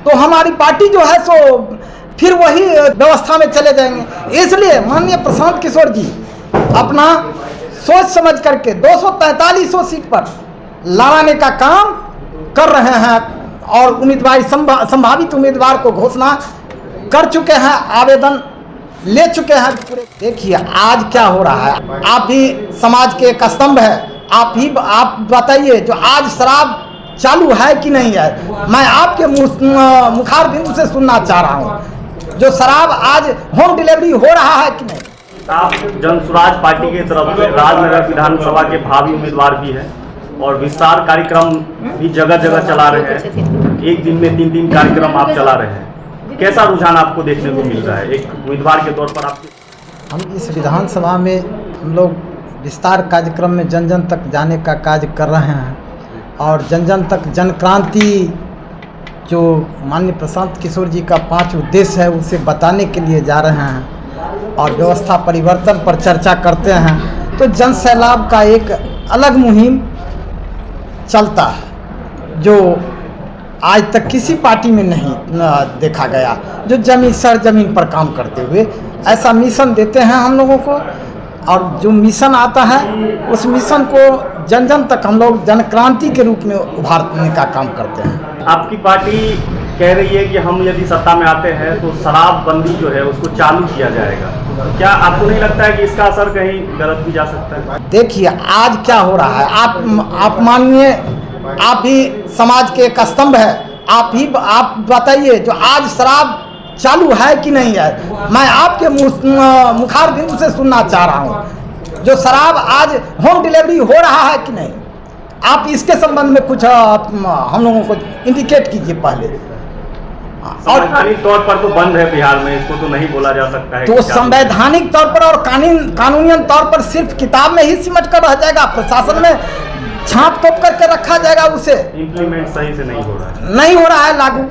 तो हमारी पार्टी जो है सो फिर वही व्यवस्था में चले जाएंगे। इसलिए माननीय प्रशांत किशोर जी अपना सोच समझ करके 243 सीट पर लड़ाने का काम कर रहे हैं और उम्मीदवार संभावित उम्मीदवार को घोषणा कर चुके हैं, आवेदन ले चुके हैं पूरे। देखिए आज क्या हो रहा है, आप भी समाज के एक स्तंभ है, आप बताइए जो आज शराब चालू है कि नहीं है। मैं आपके मुखार बिंदु से सुनना चाह रहा हूँ, जो शराब आज होम डिलीवरी हो रहा है कि नहीं। आप जन स्वराज पार्टी की तरफ से राजनगर विधानसभा के भावी उम्मीदवार भी हैं और विस्तार कार्यक्रम भी जगह जगह चला रहे हैं। एक दिन में 3 कार्यक्रम आप चला रहे हैं, कैसा रुझान आपको देखने को मिल रहा है एक उम्मीदवार के तौर पर आपके? हम इस विधानसभा में हम लोग विस्तार कार्यक्रम में जन जन तक जाने का कार्य कर रहे हैं और जन जन तक जन क्रांति जो माननीय प्रशांत किशोर जी का 5 उद्देश्य है उसे बताने के लिए जा रहे हैं और व्यवस्था परिवर्तन पर चर्चा करते हैं। तो जन सैलाब का एक अलग मुहिम चलता है जो आज तक किसी पार्टी में नहीं देखा गया, जो जमीन पर काम करते हुए ऐसा मिशन देते हैं हम लोगों को और जो मिशन आता है उस मिशन को जन जन तक हम लोग जन क्रांति के रूप में उभारने का काम करते हैं। आपकी पार्टी कह रही है कि हम यदि सत्ता में आते हैं तो शराबबंदी जो है उसको चालू किया जाएगा, क्या आपको नहीं लगता है कि इसका असर कहीं गलत भी जा सकता है? देखिए आज क्या हो रहा है, आप मानिए आप भी समाज के एक स्तंभ है, आप बताइए जो आज शराब चालू है कि नहीं है। मैं आपके मुखार बिंदु से सुनना चाह रहा हूँ, जो शराब आज होम डिलीवरी हो रहा है कि नहीं। आप इसके संबंध में कुछ हम लोगों को इंडिकेट कीजिए पहले। और संवैधानिक तौर पर तो बंद है बिहार में, इसको तो नहीं बोला जा सकता है। तो संवैधानिक तौर पर और कानूनियन तौर पर सिर्फ किताब में ही सिमट कर रह जाएगा, प्रशासन में छाप तोप करके रखा जाएगा, उसे इम्प्लीमेंट सही से नहीं हो रहा है लागू।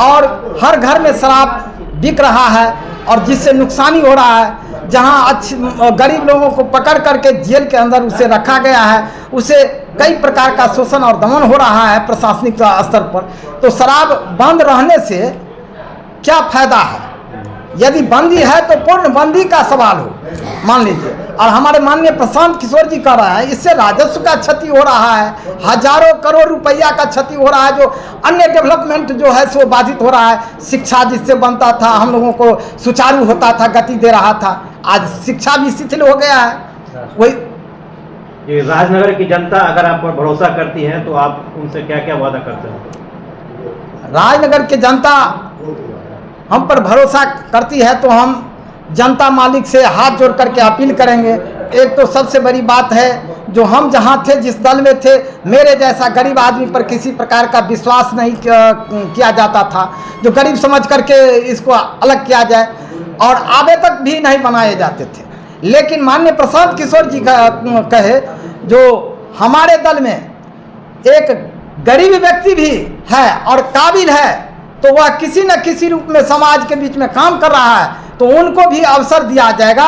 और हर घर में शराब बिक रहा है और जिससे नुकसानी हो रहा है। जहां गरीब लोगों को पकड़ करके जेल के अंदर उसे रखा गया है, उसे कई प्रकार का शोषण और दमन हो रहा है प्रशासनिक स्तर पर। तो शराब बंद रहने से क्या फायदा है? यदि बंदी है तो पूर्ण बंदी का सवाल हो, मान लीजिए। और हमारे माननीय प्रशांत किशोर जी कह रहा है इससे राजस्व का क्षति हो रहा है, हजारों करोड़ रुपया का क्षति हो रहा है, जो अन्य डेवलपमेंट जो है सो बाधित हो रहा है। शिक्षा जिससे बनता था, हम लोगों को सुचारू होता था, गति दे रहा था, आज शिक्षा भी शिथिल हो गया है। वही ये राजनगर की जनता अगर आप पर भरोसा करती है तो आप उनसे क्या क्या वादा करते हैं? राजनगर की जनता हम पर भरोसा करती है तो हम जनता मालिक से हाथ जोड़ करके अपील करेंगे। एक तो सबसे बड़ी बात है, जो हम जहां थे, जिस दल में थे, मेरे जैसा गरीब आदमी पर किसी प्रकार का विश्वास नहीं किया जाता था, जो गरीब समझ करके इसको अलग किया जाए, और आवेदक भी नहीं बनाए जाते थे। लेकिन माननीय प्रशांत किशोर जी का कहे जो हमारे दल में एक गरीब व्यक्ति भी है और काबिल है, तो वह किसी न किसी रूप में समाज के बीच में काम कर रहा है, तो उनको भी अवसर दिया जाएगा।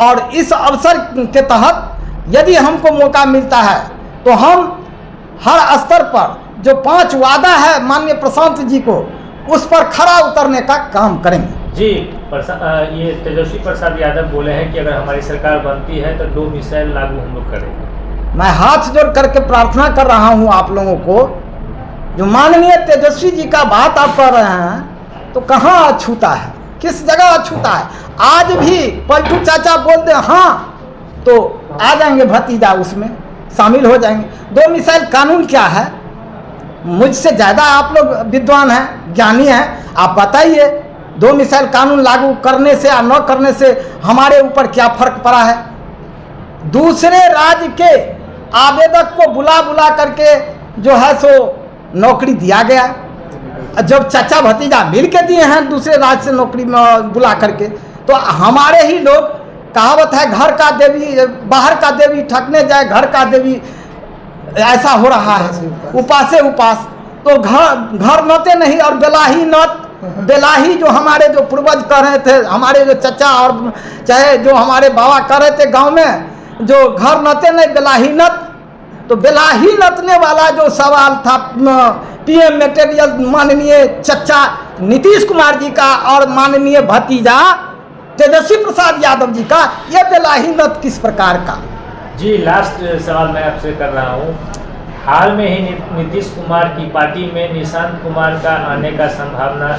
और इस अवसर के तहत यदि हमको मौका मिलता है तो हम हर स्तर पर जो 5 वादा है माननीय प्रशांत जी को, उस पर खरा उतरने का काम करेंगे। जी ये तेजस्वी प्रसाद यादव बोले हैं कि अगर हमारी सरकार बनती है तो 2 मिसाइल लागू हम लोग करेंगे। मैं हाथ जोड़ करके प्रार्थना कर रहा हूं आप लोगों को, जो माननीय तेजस्वी जी का बात आप कर रहे हैं तो कहाँ अछूता है, किस जगह अछूता है। आज भी पलटू चाचा बोल दे हाँ तो आ जाएंगे भतीजा, उसमें शामिल हो जाएंगे। 2 मिसाइल कानून क्या है? मुझसे ज़्यादा आप लोग विद्वान हैं, ज्ञानी हैं, आप बताइए 2 मिसाइल कानून लागू करने से या न करने से हमारे ऊपर क्या फर्क पड़ा है? दूसरे राज्य के आवेदक को बुला करके जो है सो नौकरी दिया गया। जब चाचा भतीजा मिल के दिए हैं दूसरे राज्य से नौकरी में बुला करके, तो हमारे ही लोग, कहावत है घर का देवी बाहर का देवी ठगने जाए घर का देवी, ऐसा हो रहा है। उपासे उपास तो घर नते नहीं और बेलाही नत, बेलाही जो हमारे जो पूर्वज कर रहे थे, हमारे जो चचा और चाहे जो हमारे बाबा कर रहे थे गांव में, जो घर नते नहीं बेलाही नत, तो बेलाही नतने वाला जो सवाल था पीएम मटेरियल माननीय चचा नीतीश कुमार जी का और माननीय भतीजा तेजस्वी प्रसाद यादव जी का, ये बेलाहिनत किस प्रकार का? जी, लास्ट सवाल मैं आपसे कर रहा हूँ। हाल में ही नीतीश कुमार की पार्टी में निशांत कुमार का आने का संभावना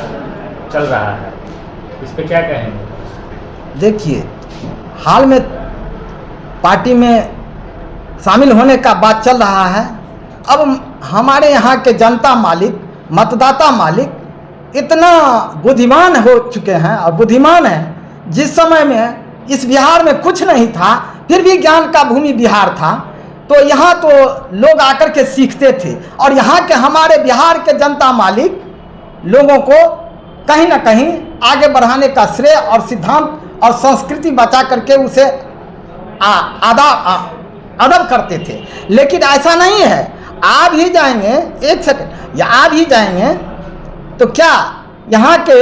चल रहा है, इस पे क्या कहेंगे? देखिए, हाल में पार्टी में शामिल होने का बात चल रहा है। अब हमारे यहाँ के जनता मालिक, मतदाता मालिक इतना बुद्धिमान हो चुके हैं और बुद्धिमान हैं। जिस समय में इस बिहार में कुछ नहीं था, फिर भी ज्ञान का भूमि बिहार था, तो यहाँ तो लोग आकर के सीखते थे। और यहाँ के हमारे बिहार के जनता मालिक लोगों को कहीं ना कहीं आगे बढ़ाने का श्रेय और सिद्धांत और संस्कृति बचा करके उसे अदब करते थे। लेकिन ऐसा नहीं है। आप ही जाएंगे, एक सेकंड, या आप ही जाएंगे तो क्या यहाँ के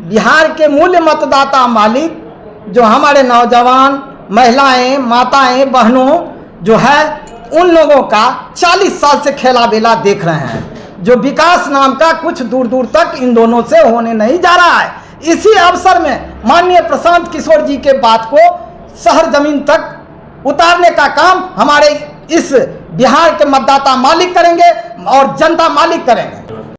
बिहार के मूल मतदाता मालिक जो हमारे नौजवान, महिलाएं, माताएं, बहनों जो है, उन लोगों का 40 साल से खेला बेला देख रहे हैं, जो विकास नाम का कुछ दूर दूर तक इन दोनों से होने नहीं जा रहा है। इसी अवसर में माननीय प्रशांत किशोर जी के बात को शहर जमीन तक उतारने का काम हमारे इस बिहार के मतदाता मालिक करेंगे और जनता मालिक करेंगे।